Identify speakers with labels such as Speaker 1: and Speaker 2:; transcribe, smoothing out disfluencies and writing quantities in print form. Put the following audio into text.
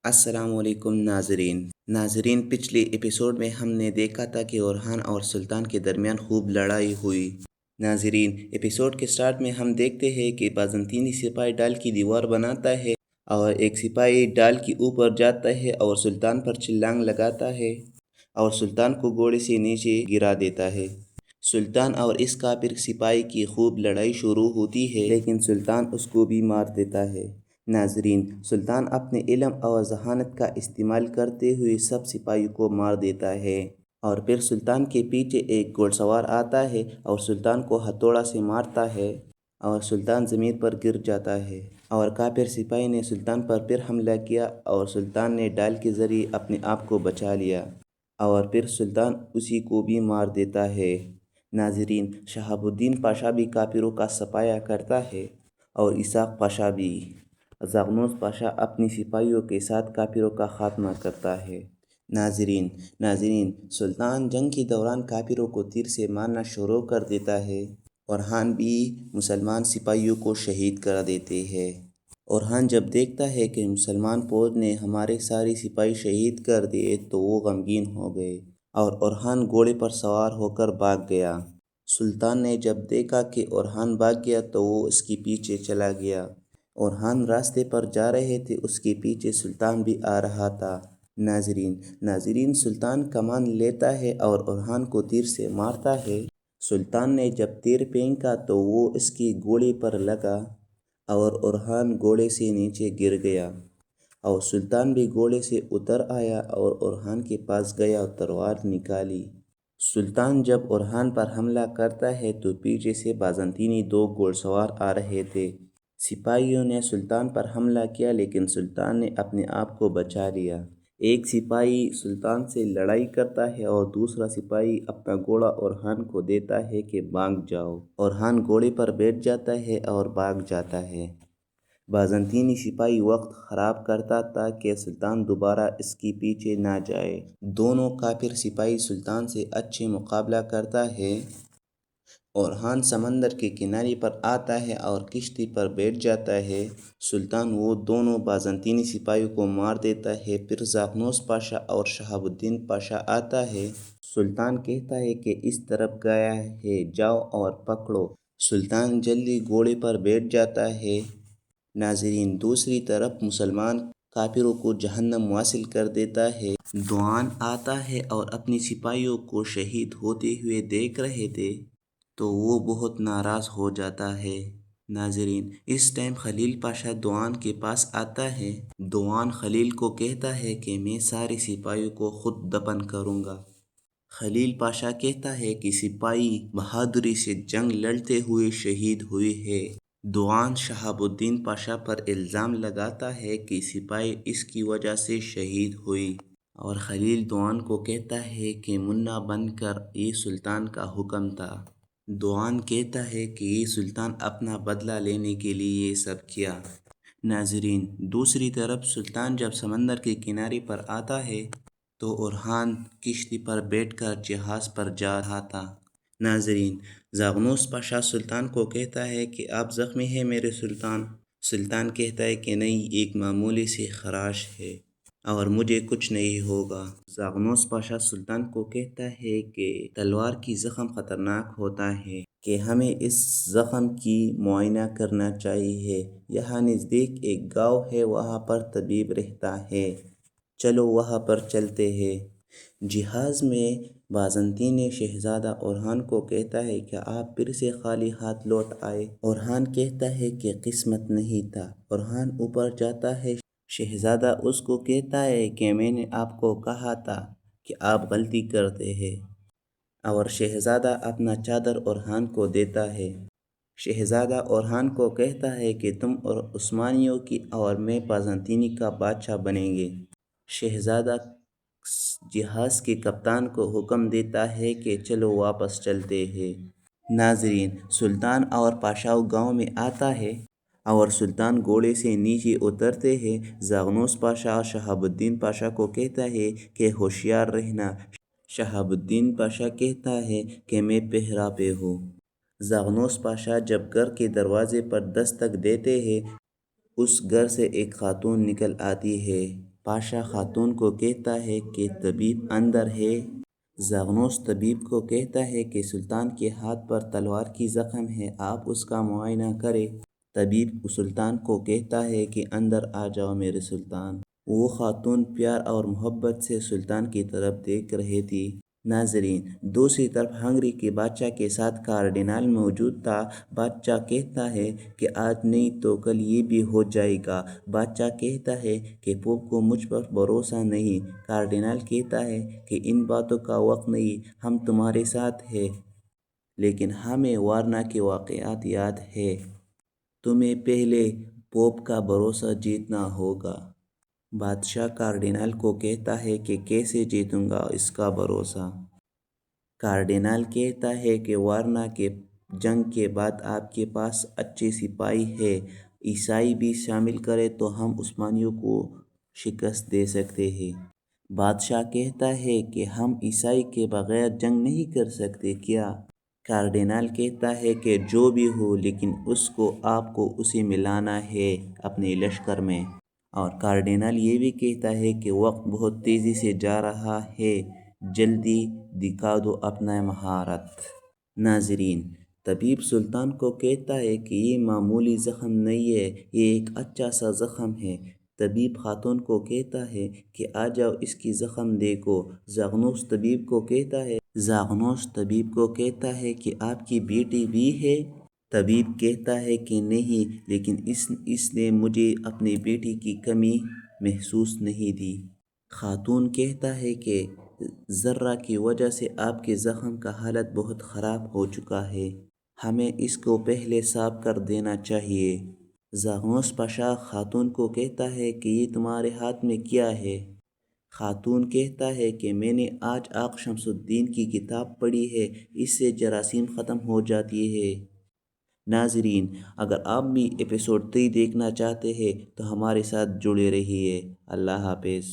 Speaker 1: السلام علیکم ناظرین پچھلے ایپیسوڈ میں ہم نے دیکھا تھا کہ اورحان اور سلطان کے درمیان خوب لڑائی ہوئی۔ ناظرین ایپیسوڈ کے سٹارٹ میں ہم دیکھتے ہیں کہ بازنطینی سپاہی ڈال کی دیوار بناتا ہے اور ایک سپاہی ڈال کے اوپر جاتا ہے اور سلطان پر چھلانگ لگاتا ہے اور سلطان کو گھوڑے سے نیچے گرا دیتا ہے۔ سلطان اور اس کافر سپاہی کی خوب لڑائی شروع ہوتی ہے لیکن سلطان اس کو بھی مار دیتا ہے۔ ناظرین سلطان اپنے علم اور ذہانت کا استعمال کرتے ہوئے سب سپاہیوں کو مار دیتا ہے اور پھر سلطان کے پیچھے ایک گھوڑ سوار آتا ہے اور سلطان کو ہتھوڑا سے مارتا ہے اور سلطان زمین پر گر جاتا ہے اور کافر سپاہی نے سلطان پر پھر حملہ کیا اور سلطان نے ڈال کے ذریعے اپنے آپ کو بچا لیا اور پھر سلطان اسی کو بھی مار دیتا ہے۔ ناظرین شہاب الدین پاشا بھی کافروں کا سفایا کرتا ہے اور اسحاق پاشا بھی۔ زاغنوس پاشا اپنی سپاہیوں کے ساتھ کافروں کا خاتمہ کرتا ہے۔ ناظرین سلطان جنگ کے دوران کافروں کو تیر سے مارنا شروع کر دیتا ہے۔ اورحان بھی مسلمان سپاہیوں کو شہید کر دیتے ہیں۔ اورحان جب دیکھتا ہے کہ مسلمان فوج نے ہمارے سارے سپاہی شہید کر دیے تو وہ غمگین ہو گئے اور اورحان گھوڑے پر سوار ہو کر بھاگ گیا۔ سلطان نے جب دیکھا کہ اورحان بھاگ گیا تو وہ اس کے پیچھے چلا گیا۔ اورحان راستے پر جا رہے تھے، اس کے پیچھے سلطان بھی آ رہا تھا۔ ناظرین سلطان کمان لیتا ہے اور اورحان کو تیر سے مارتا ہے۔ سلطان نے جب تیر پھینکا تو وہ اس کے گھوڑے پر لگا اور اورحان گھوڑے سے نیچے گر گیا اور سلطان بھی گھوڑے سے اتر آیا اور اورحان کے پاس گیا اور تلوار نکالی۔ سلطان جب اورحان پر حملہ کرتا ہے تو پیچھے سے بازنطینی دو گھوڑ سوار آ رہے تھے۔ سپاہیوں نے سلطان پر حملہ کیا لیکن سلطان نے اپنے آپ کو بچا لیا۔ ایک سپاہی سلطان سے لڑائی کرتا ہے اور دوسرا سپاہی اپنا گھوڑا اورحان کو دیتا ہے کہ بھاگ جاؤ۔ اورحان گھوڑے پر بیٹھ جاتا ہے اور بھاگ جاتا ہے۔ بازنطینی سپاہی وقت خراب کرتا تھا کہ سلطان دوبارہ اس کے پیچھے نہ جائے۔ دونوں کافر سپاہی سلطان سے اچھے مقابلہ کرتا ہے۔ اورحان سمندر کے کنارے پر آتا ہے اور کشتی پر بیٹھ جاتا ہے۔ سلطان وہ دونوں بازنطینی سپاہیوں کو مار دیتا ہے۔ پھر زاغنوس پاشا اور شہاب الدین پاشا آتا ہے۔ سلطان کہتا ہے کہ اس طرف گیا ہے، جاؤ اور پکڑو۔ سلطان جلدی گھوڑے پر بیٹھ جاتا ہے۔ ناظرین دوسری طرف مسلمان کافروں کو جہنم واصل کر دیتا ہے۔ دعان آتا ہے اور اپنی سپاہیوں کو شہید ہوتے ہوئے دیکھ رہے تھے تو وہ بہت ناراض ہو جاتا ہے۔ ناظرین اس ٹائم خلیل پاشا دعان کے پاس آتا ہے۔ دعان خلیل کو کہتا ہے کہ میں سارے سپاہیوں کو خود دفن کروں گا۔ خلیل پاشا کہتا ہے کہ سپاہی بہادری سے جنگ لڑتے ہوئے شہید ہوئے ہیں۔ دعان شہاب الدین پاشا پر الزام لگاتا ہے کہ سپاہی اس کی وجہ سے شہید ہوئی اور خلیل دعان کو کہتا ہے کہ منا بن کر یہ سلطان کا حکم تھا۔ دعان کہتا ہے کہ یہ سلطان اپنا بدلہ لینے کے لیے یہ سب کیا۔ ناظرین دوسری طرف سلطان جب سمندر کے کنارے پر آتا ہے تو اورحان کشتی پر بیٹھ کر جہاز پر جا رہا تھا۔ ناظرین زاغنوس پاشا سلطان کو کہتا ہے کہ آپ زخمی ہیں میرے سلطان۔ سلطان کہتا ہے کہ نہیں، ایک معمولی سی خراش ہے اور مجھے کچھ نہیں ہوگا۔ زاغنوس پاشا سلطان کو کہتا ہے کہ تلوار کی زخم خطرناک ہوتا ہے کہ ہمیں اس زخم کی معائنہ کرنا چاہیے۔ یہاں نزدیک ایک گاؤں ہے، وہاں پر طبیب رہتا ہے، چلو وہاں پر چلتے ہیں۔ جہاز میں بازنطینی شہزادہ اورحان کو کہتا ہے کہ آپ پھر سے خالی ہاتھ لوٹ آئے۔ اورحان کہتا ہے کہ قسمت نہیں تھا۔ اورحان اوپر جاتا ہے۔ شہزادہ اس کو کہتا ہے کہ میں نے آپ کو کہا تھا کہ آپ غلطی کرتے ہیں اور شہزادہ اپنا چادر اورحان کو دیتا ہے۔ شہزادہ اورحان کو کہتا ہے کہ تم اور عثمانیوں کی اور میں بازنطینی کا بادشاہ بنیں گے۔ شہزادہ جہاز کے کپتان کو حکم دیتا ہے کہ چلو واپس چلتے ہیں۔ ناظرین سلطان اور پاشاؤ گاؤں میں آتا ہے اور سلطان گھوڑے سے نیچے اترتے ہیں۔ زاغنوس پاشا شہاب الدین پاشا کو کہتا ہے کہ ہوشیار رہنا۔ شہاب الدین پاشا کہتا ہے کہ میں پہرہ پہ ہوں۔ زاغنوس پاشا جب گھر کے دروازے پر دستک دیتے ہیں، اس گھر سے ایک خاتون نکل آتی ہے۔ پاشا خاتون کو کہتا ہے کہ طبیب اندر ہے۔ زاغنوس طبیب کو کہتا ہے کہ سلطان کے ہاتھ پر تلوار کی زخم ہے، آپ اس کا معائنہ کریں۔ طبیب سلطان کو کہتا ہے کہ اندر آ جاؤ میرے سلطان۔ وہ خاتون پیار اور محبت سے سلطان کی طرف دیکھ رہی تھی۔ ناظرین، دوسری طرف ہنگری کے بادشاہ کے ساتھ کارڈینال موجود تھا۔ بادشاہ کہتا ہے کہ آج نہیں تو کل یہ بھی ہو جائے گا۔ بادشاہ کہتا ہے کہ پوپ کو مجھ پر بھروسہ نہیں۔ کارڈینال کہتا ہے کہ ان باتوں کا وقت نہیں، ہم تمہارے ساتھ ہیں، لیکن ہمیں وارنا کے واقعات یاد ہے۔ تمہیں پہلے پوپ کا بھروسہ جیتنا ہوگا۔ بادشاہ کارڈینال کو کہتا ہے کہ کیسے جیتوں گا اس کا بھروسہ؟ کارڈینال کہتا ہے کہ وارنا کے جنگ کے بعد آپ کے پاس اچھے سپاہی ہیں، عیسائی بھی شامل کریں تو ہم عثمانیوں کو شکست دے سکتے ہیں۔ بادشاہ کہتا ہے کہ ہم عیسائی کے بغیر جنگ نہیں کر سکتے کیا؟ کارڈینال کہتا ہے کہ جو بھی ہو، لیکن آپ کو اسے ملانا ہے اپنے لشکر میں۔ اور کارڈینال یہ بھی کہتا ہے کہ وقت بہت تیزی سے جا رہا ہے، جلدی دکھا دو اپنا مہارت۔ ناظرین، طبیب سلطان کو کہتا ہے کہ یہ معمولی زخم نہیں ہے، یہ ایک اچھا سا زخم ہے۔ طبیب خاتون کو کہتا ہے کہ آ جاؤ اس کی زخم دیکھو۔ زاغنوس طبیب کو کہتا ہے کہ آپ کی بیٹی بھی ہے؟ طبیب کہتا ہے کہ نہیں، لیکن اس نے مجھے اپنی بیٹی کی کمی محسوس نہیں دی۔ خاتون کہتا ہے کہ ذرہ کی وجہ سے آپ کے زخم کا حالت بہت خراب ہو چکا ہے، ہمیں اس کو پہلے صاف کر دینا چاہیے۔ زاغنوس پاشا خاتون کو کہتا ہے کہ یہ تمہارے ہاتھ میں کیا ہے؟ خاتون کہتا ہے کہ میں نے آج آق شمس الدین کی کتاب پڑھی ہے، اس سے جراثیم ختم ہو جاتی ہے۔ ناظرین، اگر آپ بھی ایپیسوڈ 3 دیکھنا چاہتے ہیں تو ہمارے ساتھ جڑے رہیے۔ اللہ حافظ۔